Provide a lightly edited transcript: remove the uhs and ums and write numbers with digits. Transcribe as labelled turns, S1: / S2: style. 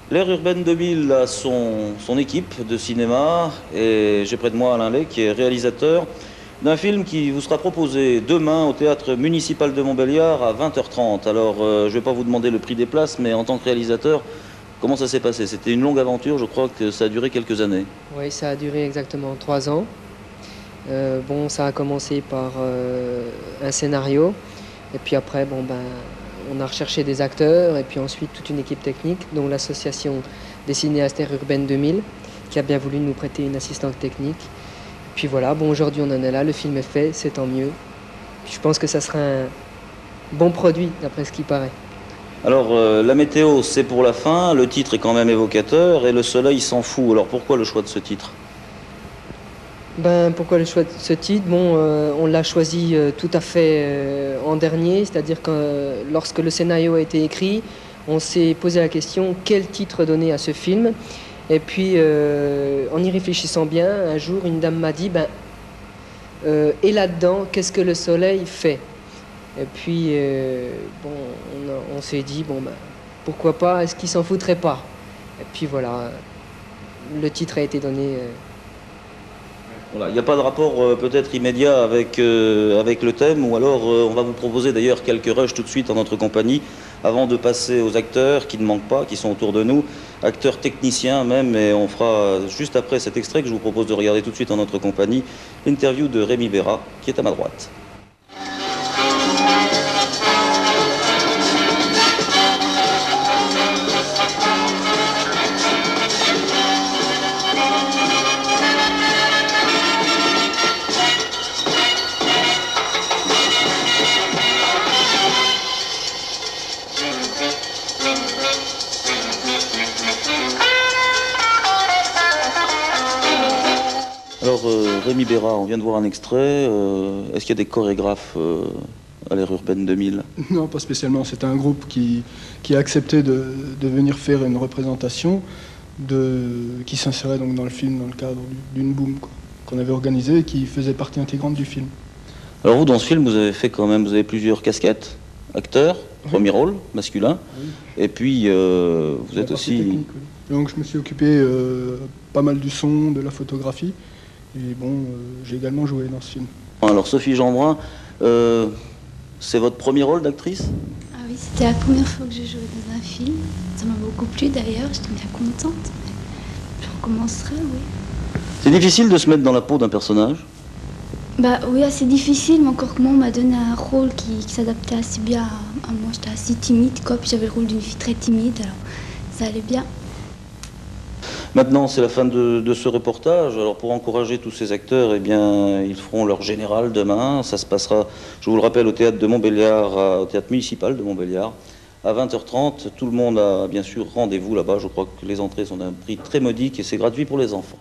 S1: L'Aire urbaine 2000 a son équipe de cinéma et j'ai près de moi Alain Lay qui est réalisateur d'un film qui vous sera proposé demain au théâtre municipal de Montbéliard à 20h30. Alors je ne vais pas vous demander le prix des places, mais en tant que réalisateur, comment ça s'est passé? C'était une longue aventure, je crois que ça a duré quelques années.
S2: Oui, ça a duré exactement 3 ans. Bon, ça a commencé par un scénario et puis après, on a recherché des acteurs et puis ensuite toute une équipe technique, dont l'association des cinéastes Aire urbaine 2000, qui a bien voulu nous prêter une assistante technique. Puis voilà, bon, aujourd'hui on en est là, le film est fait, c'est tant mieux. Puis je pense que ça sera un bon produit, d'après ce qui paraît.
S1: Alors la météo c'est pour la fin, le titre est quand même évocateur et le soleil s'en fout. Alors pourquoi le choix de ce titre?
S2: Pourquoi le choix de ce titre? On l'a choisi tout à fait en dernier, c'est-à-dire que lorsque le scénario a été écrit, on s'est posé la question quel titre donner à ce film. Et puis, en y réfléchissant bien, un jour, une dame m'a dit, et là-dedans, qu'est-ce que le soleil fait? Et puis, on s'est dit, pourquoi pas, est-ce qu'il s'en foutrait pas? Et puis voilà, le titre a été donné.
S1: Voilà, il n'y a pas de rapport peut-être immédiat avec le thème, ou alors on va vous proposer d'ailleurs quelques rushs tout de suite en notre compagnie, avant de passer aux acteurs qui ne manquent pas, qui sont autour de nous, acteurs techniciens même, et on fera juste après cet extrait que je vous propose de regarder tout de suite en notre compagnie, l'interview de Rémi Béra, qui est à ma droite. Alors Rémi Béra, on vient de voir un extrait. Est-ce qu'il y a des chorégraphes à l'Aire urbaine 2000?
S3: Non, pas spécialement. C'est un groupe qui a accepté de venir faire une représentation qui s'insérait donc dans le film dans le cadre d'une boom qu'on avait organisée et qui faisait partie intégrante du film.
S1: Alors vous, dans ce film, vous avez fait quand même, vous avez plusieurs casquettes. Acteur, premier rôle, masculin.
S3: Oui.
S1: Et puis vous êtes aussi...
S3: Technique, oui. Donc je me suis occupé pas mal du son, de la photographie. Et j'ai également joué dans ce film.
S1: Alors Sophie Jeanbrun, c'est votre premier rôle d'actrice?
S4: Ah oui, c'était la première fois que j'ai joué dans un film. Ça m'a beaucoup plu d'ailleurs, j'étais bien contente. Je recommencerai, oui.
S1: C'est difficile de se mettre dans la peau d'un personnage?
S4: Oui, assez difficile, mais encore que moi, on m'a donné un rôle qui s'adaptait assez bien à moi. J'étais assez timide, quoi, puis j'avais le rôle d'une fille très timide, alors ça allait bien.
S1: Maintenant, c'est la fin de ce reportage. Alors, pour encourager tous ces acteurs, eh bien, ils feront leur général demain. Ça se passera, je vous le rappelle, au théâtre de Montbéliard, au théâtre municipal de Montbéliard, à 20h30. Tout le monde a bien sûr rendez-vous là-bas. Je crois que les entrées sont d'un prix très modique et c'est gratuit pour les enfants.